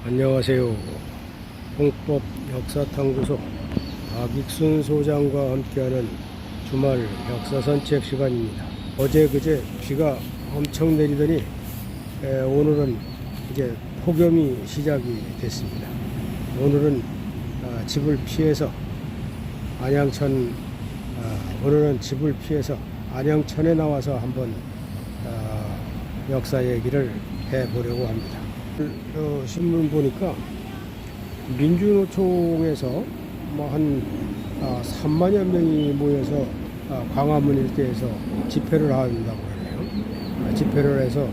안녕하세요. 홍법 역사탐구소 박익순 소장과 함께하는 주말 역사 산책 시간입니다. 어제 그제 비가 엄청 내리더니 오늘은 이제 폭염이 시작이 됐습니다. 오늘은 집을 피해서 오늘은 집을 피해서 안양천에 나와서 한번 역사 얘기를 해보려고 합니다. 신문 보니까 민주노총에서 한 3만여 명이 모여서 광화문 일대에서 집회를 한다고 하네요. 집회를 해서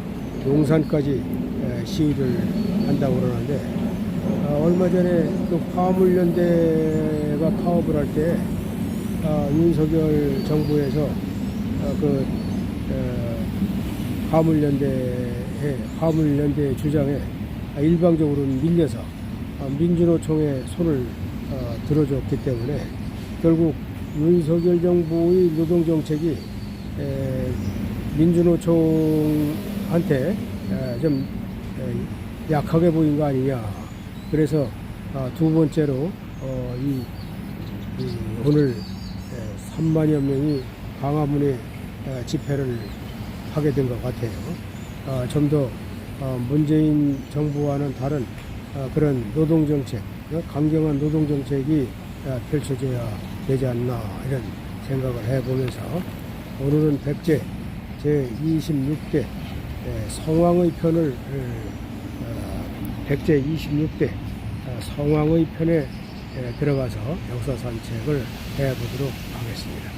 용산까지 시위를 한다고 그러는데, 얼마 전에 그 화물연대가 파업을 할 때 윤석열 정부에서 화물연대 주장에 일방적으로 밀려서 민주노총의 손을 들어줬기 때문에 결국 윤석열 정부의 노동정책이 민주노총한테 좀 약하게 보인 거 아니냐. 그래서 두 번째로 오늘 3만여 명이 광화문에 집회를 하게 된 것 같아요. 좀 더 문재인 정부와는 다른 그런 노동정책, 강경한 노동정책이 펼쳐져야 되지 않나 이런 생각을 해보면서, 오늘은 백제 제26대 성왕의 편을 백제 26대 성왕의 편에 들어가서 역사 산책을 해보도록 하겠습니다.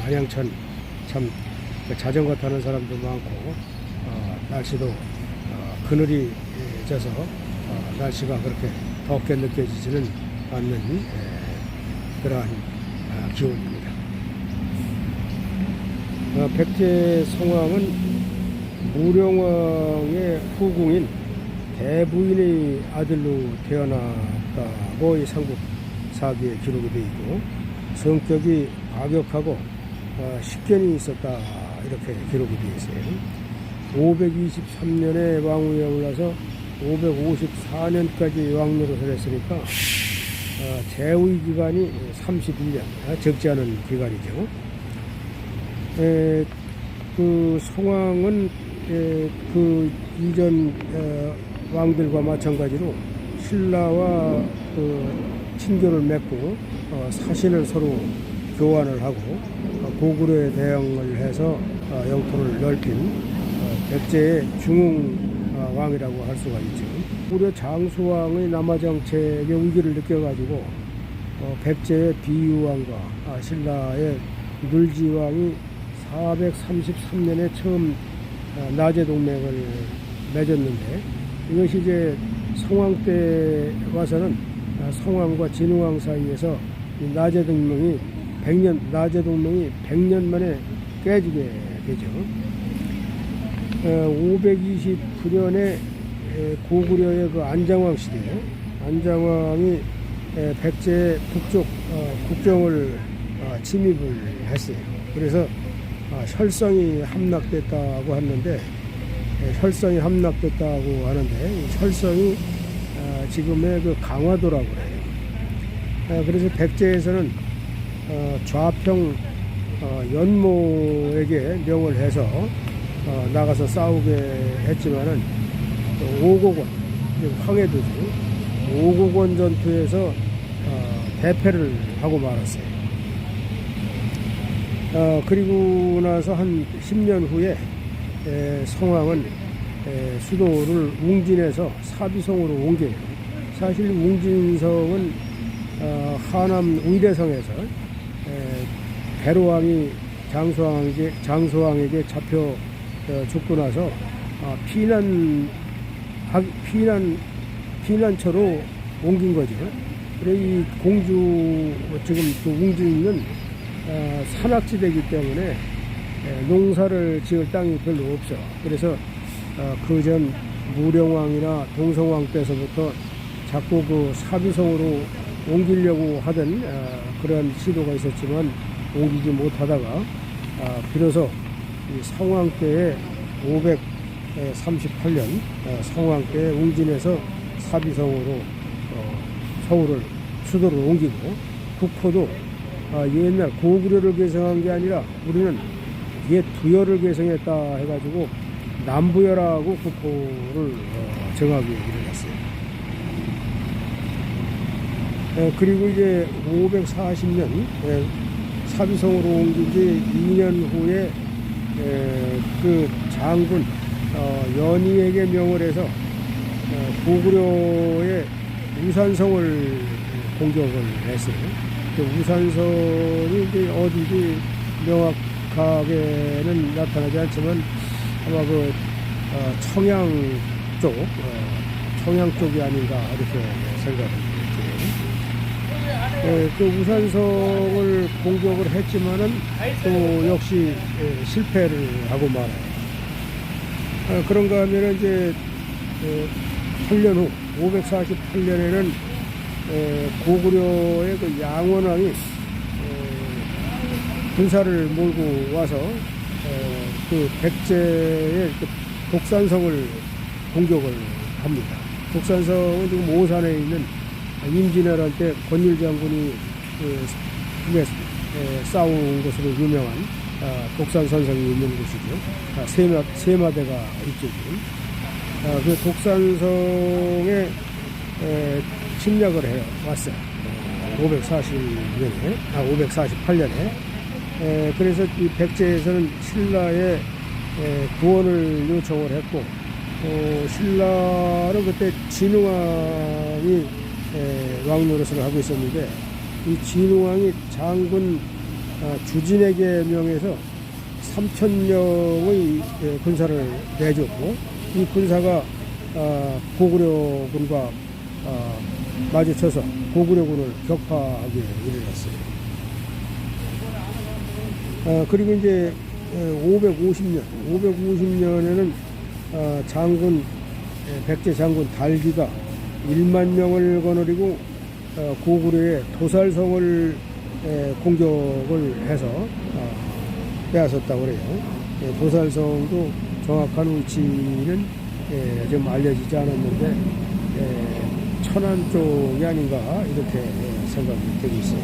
안양천 참 자전거 타는 사람도 많고, 날씨도 그늘이 져서 날씨가 그렇게 덥게 느껴지지는 않는 그러한 기온입니다. 백제 성왕은 무령왕의 후궁인 대부인의 아들로 태어났다고 이 삼국사기에 기록이 되어 있고, 성격이 과격하고 식견이 있었다 이렇게 기록이 되어 있어요. 523년에 왕위에 올라서 554년까지 왕노릇을 했으니까 재위 기간이 31년, 적지 않은 기간이죠. 그 성왕은 그 이전 왕들과 마찬가지로 신라와 친교를 맺고 사신을 서로 교환을 하고 고구려에 대항을 해서 영토를 넓힌 백제의 중흥왕이라고 할 수가 있죠. 고구려 장수왕의 남하정책의 위기를 느껴가지고 백제의 비유왕과 신라의 눌지왕이 433년에 처음 나제 동맹을 맺었는데, 이것이 이제 성왕 때 와서는 성왕과 진흥왕 사이에서 이 나제 동맹이 100년 만에 깨지게 되죠. 529년에 고구려의 그 안장왕 시대에 안장왕이 백제 북쪽 국경을 침입을 했어요. 그래서 혈성이 함락됐다고 하는데, 혈성이 이 혈성이 지금의 그 강화도라고 그래요. 그래서 백제에서는 좌평 연모에게 명을 해서 나가서 싸우게 했지만은 오곡원, 황해도죠. 오곡원 전투에서 대패를 하고 말았어요. 그리고 나서 한 10년 후에 성왕은 수도를 웅진에서 사비성으로 옮겨요. 사실 웅진성은 하남 의대성에서 배로왕이 장수왕에게 잡혀 죽고 나서 피난처로 옮긴 거죠. 그래 이 지금 그 웅진은 산악지대이기 때문에 농사를 지을 땅이 별로 없어. 그래서 그전 무령왕이나 동성왕 때서부터 자꾸 그 사비성으로 옮기려고 하던 그런 시도가 있었지만 옮기지 못하다가 비로소 이 성왕 때에 538년 성왕 때 웅진에서 사비성으로 서울을 수도를 옮기고, 국호도 옛날 고구려를 개성한 게 아니라 우리는 옛 부여를 개성했다 해가지고 남부여라고 국호를 정하기 일어났어요. 그리고 이제 540년 사비성으로 옮긴 지 2년 후에 그 장군 연희에게 명을 해서 고구려의 우산성을 공격을 했어요. 그 우산성이 이제 어디지 명확하게는 나타나지 않지만 아마 그 청양 쪽이 아닌가 이렇게 생각합니다. 그 우산성을 공격을 했지만은 또 역시 실패를 하고 말아요. 그런가 하면은 이제 8년 후 548년에는 고구려의 그 양원왕이 군사를 몰고 와서 그 백제의 그 독산성을 공격을 합니다. 독산성은 지금 오산에 있는 임진왜란 때 권율 장군이 싸운 것으로 유명한 독산선성이 있는 곳이죠. 세마대가 있죠. 그 독산성에 침략을 해요. 왔어요. 548년에. 그래서 이 백제에서는 신라에 구원을 요청을 했고, 신라는 그때 진흥왕이 왕 노릇을 하고 있었는데, 이 진흥왕이 장군 주진에게 명해서 3,000명의 군사를 내줬고, 이 군사가 고구려군과 마주쳐서 고구려군을 격파하게 이르렀어요. 그리고 이제 550년에는 백제 장군 달기가 1만 명을 거느리고 고구려의 도살성을 공격을 해서 빼앗았다고 그래요. 도살성도 정확한 위치는 좀 알려지지 않았는데 천안 쪽이 아닌가 이렇게 생각이 되고 있어요.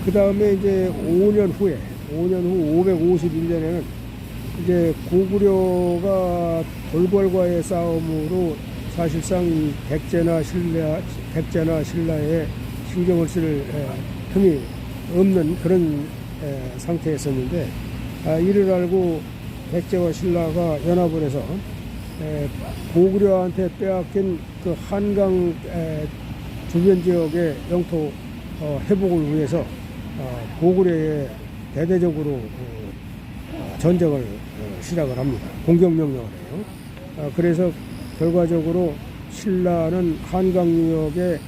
그 다음에 이제 5년 후 551년에는 이제 고구려가 돌궐과의 싸움으로 사실상 이 백제나 신라에 신경을 쓸 틈이 없는 그런 상태였었는데, 이를 알고 백제와 신라가 연합을 해서 고구려한테 빼앗긴 그 한강 주변 지역의 영토 회복을 위해서 고구려에 대대적으로 전쟁을 시작을 합니다. 공격명령을 해요. 그래서 결과적으로 신라는 한강 유역에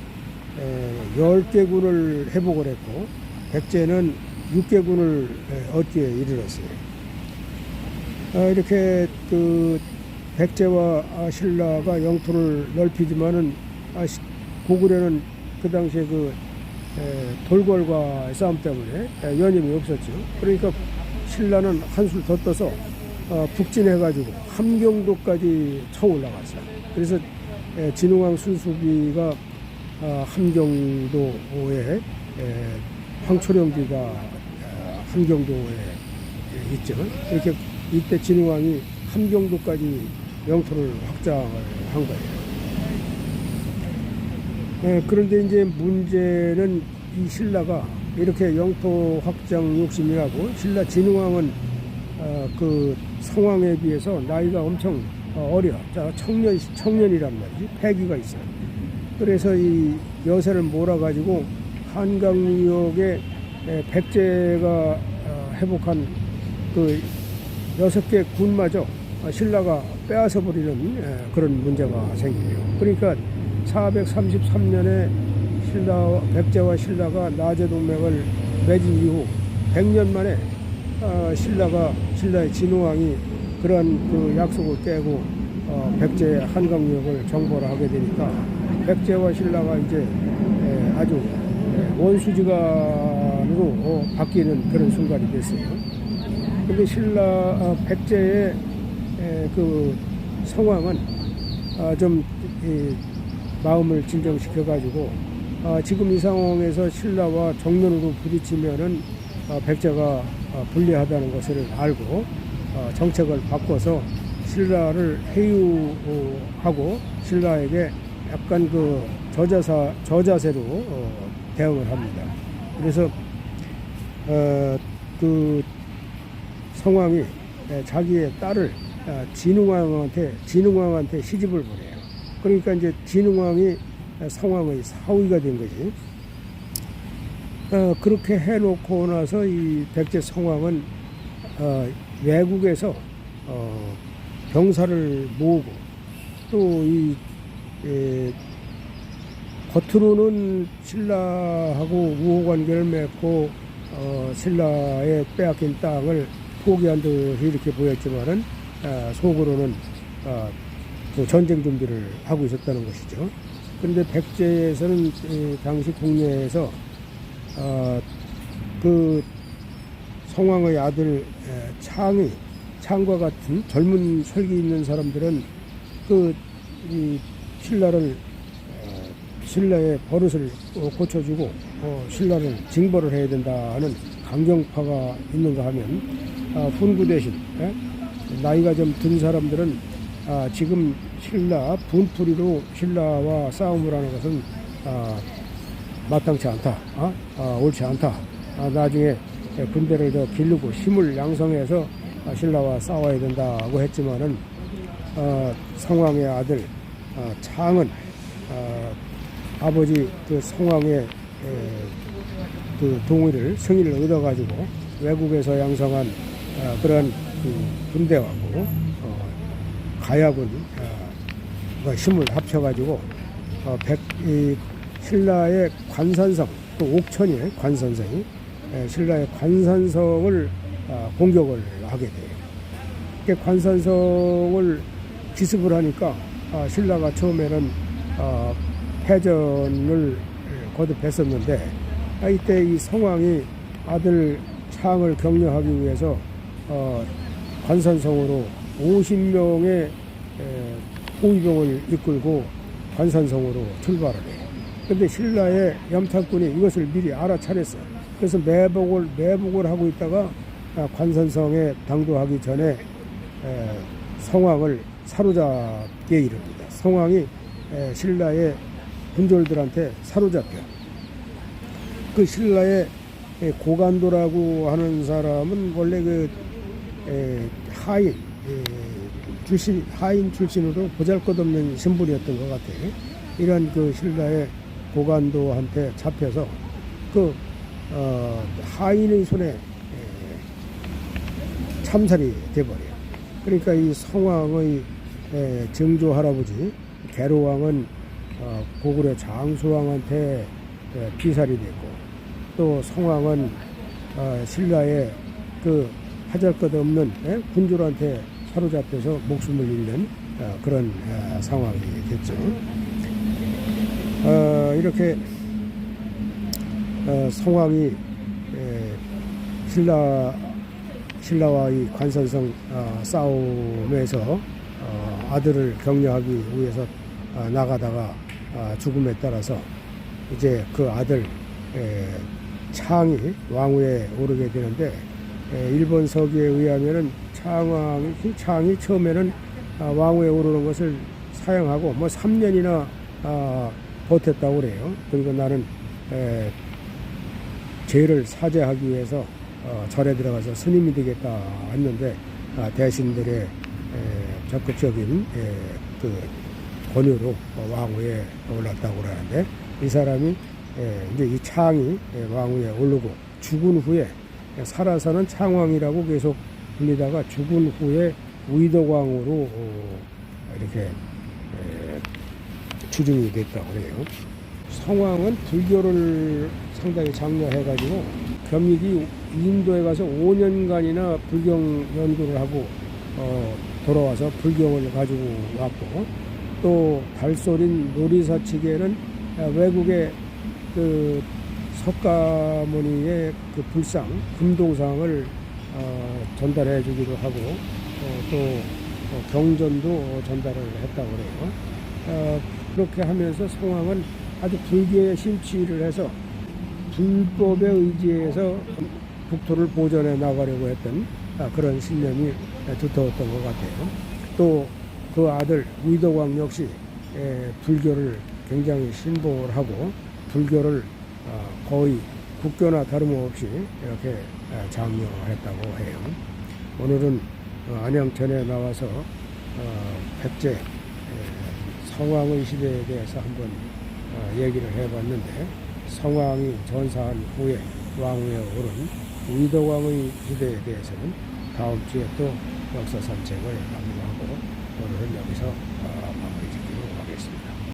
10개군을 회복을 했고, 백제는 6개군을 얻기에 이르렀어요. 이렇게 그 백제와 신라가 영토를 넓히지만은 고구려는 그 당시에 그 돌궐과 싸움 때문에 연임이 없었죠. 그러니까 신라는 한술 더 떠서 북진해가지고 함경도까지 쳐 올라갔어요. 그래서 진흥왕 순수비가 함경도에, 황초령비가 함경도에 있죠. 이렇게 이때 진흥왕이 함경도까지 영토를 확장을 한 거예요. 그런데 이제 문제는 이 신라가 이렇게 영토 확장 욕심이 나고, 신라 진흥왕은 그 성왕에 비해서 나이가 엄청 어려. 청년이란 말이지. 패기가 있어요. 그래서 이 여세를 몰아가지고 한강 유역에 백제가 회복한 그 6개 군마저 신라가 빼앗아 버리는 그런 문제가 생기네요. 그러니까 433년에 백제와 신라가 나제 동맹을 맺은 이후 100년 만에 신라의 진흥왕이 그러한 그 약속을 깨고 백제의 한강유역을 정벌을 하게 되니까 백제와 신라가 이제 아주 원수지간으로 바뀌는 그런 순간이 됐어요. 근데 백제의 그 성왕은 좀 마음을 진정시켜가지고 지금 이 상황에서 신라와 정면으로 부딪히면은 백제가 불리하다는 것을 알고 정책을 바꿔서 신라를 해유하고 신라에게 약간 그 저자세로 대응을 합니다. 그래서 그 성왕이 자기의 딸을 진흥왕한테 시집을 보내요. 그러니까 이제 진흥왕이 성왕의 사위가 된 거지. 그렇게 해놓고 나서 이 백제 성왕은 외국에서 병사를 모으고 또 겉으로는 신라하고 우호관계를 맺고 신라의 빼앗긴 땅을 포기한 듯이 이렇게 보였지만은 속으로는 그 전쟁 준비를 하고 있었다는 것이죠. 그런데 백제에서는 당시 국내에서 그 성왕의 아들 창과 같은 젊은 혈기 있는 사람들은 이 신라의 버릇을 고쳐주고 신라를 징벌을 해야 된다 하는 강경파가 있는가 하면 훈구 대신 나이가 좀 든 사람들은 지금 신라 분풀이로 신라와 싸움을 하는 것은 마땅치 않다, 옳지 않다. 나중에 군대를 더 기르고 힘을 양성해서 신라와 싸워야 된다고 했지만은 성왕의 아들 창은 아버지 그 성왕의 그 승인을 얻어가지고 외국에서 양성한 그런 그 군대하고 가야군 힘을 합쳐가지고 신라의 관산성, 또 옥천이에요. 관산성이 신라의 관산성을 공격을 하게 돼요. 관산성을 기습을 하니까 신라가 처음에는 패전을 거듭했었는데 이때 이 성왕이 아들 창을 격려하기 위해서 관산성으로 50명의 호위병을 이끌고 관산성으로 출발을 해요. 그런데 신라의 염탐꾼이 이것을 미리 알아차렸어요. 그래서 매복을 하고 있다가 관산성에 당도하기 전에 성왕을 사로잡게 이릅니다. 성왕이 신라의 군졸들한테 사로잡혀. 그 신라의 고간도라고 하는 사람은 원래 하인 출신으로 보잘것없는 신분이었던 것 같아요. 이런 그 신라의 고간도한테 잡혀서 그 하인의 손에 참살이 돼버려요. 그러니까 이 성왕의 증조 할아버지 계로왕은 고구려 장수왕한테 피살이 됐고, 또 성왕은 신라의 그 하잘것없는 군졸한테 사로잡혀서 목숨을 잃는 그런 상황이 됐죠. 이렇게 성왕이 신라와 이 관산성 싸움에서 아들을 격려하기 위해서 나가다가 죽음에 따라서 이제 그 아들 창이 왕위에 오르게 되는데, 일본 서기에 의하면은 창이 처음에는 왕위에 오르는 것을 사양하고 3년이나 버텼다고 그래요. 그리고 나는 죄를 사죄하기 위해서 절에 들어가서 스님이 되겠다 했는데 대신들의 적극적인 그 권유로 왕위에 올랐다고 그러는데, 이 사람이 이제 이 창이 왕위에 오르고 죽은 후에 살아서는 창왕이라고 계속 불리다가 죽은 후에 의덕왕으로 이렇게 추증이 됐다고 그래요. 성왕은 불교를 상당히 장려해가지고 겸익이 인도에 가서 5년간이나 불경 연구를 하고 돌아와서 불경을 가지고 왔고, 또 달소린 노리사치계는 외국의 그 석가모니의 그 불상 금동상을 전달해 주기도 하고, 또 경전도 전달을 했다고 그래요. 그렇게 하면서 성왕은 아주 불교에 심취를 해서 불법에 의지해서 국토를 보존해 나가려고 했던 그런 신념이 두터웠던 것 같아요. 또 그 아들 위도광 역시 불교를 굉장히 신봉을 하고 불교를 거의 국교나 다름없이 이렇게 장려했다고 해요. 오늘은 안양천에 나와서 백제 성왕의 시대에 대해서 한번 얘기를 해봤는데, 성왕이 전사한 후에 왕위에 오른 위도광의 시대에 대해서는 다음 주에 또 역사 산책을 하기로 하고 오늘은 여기서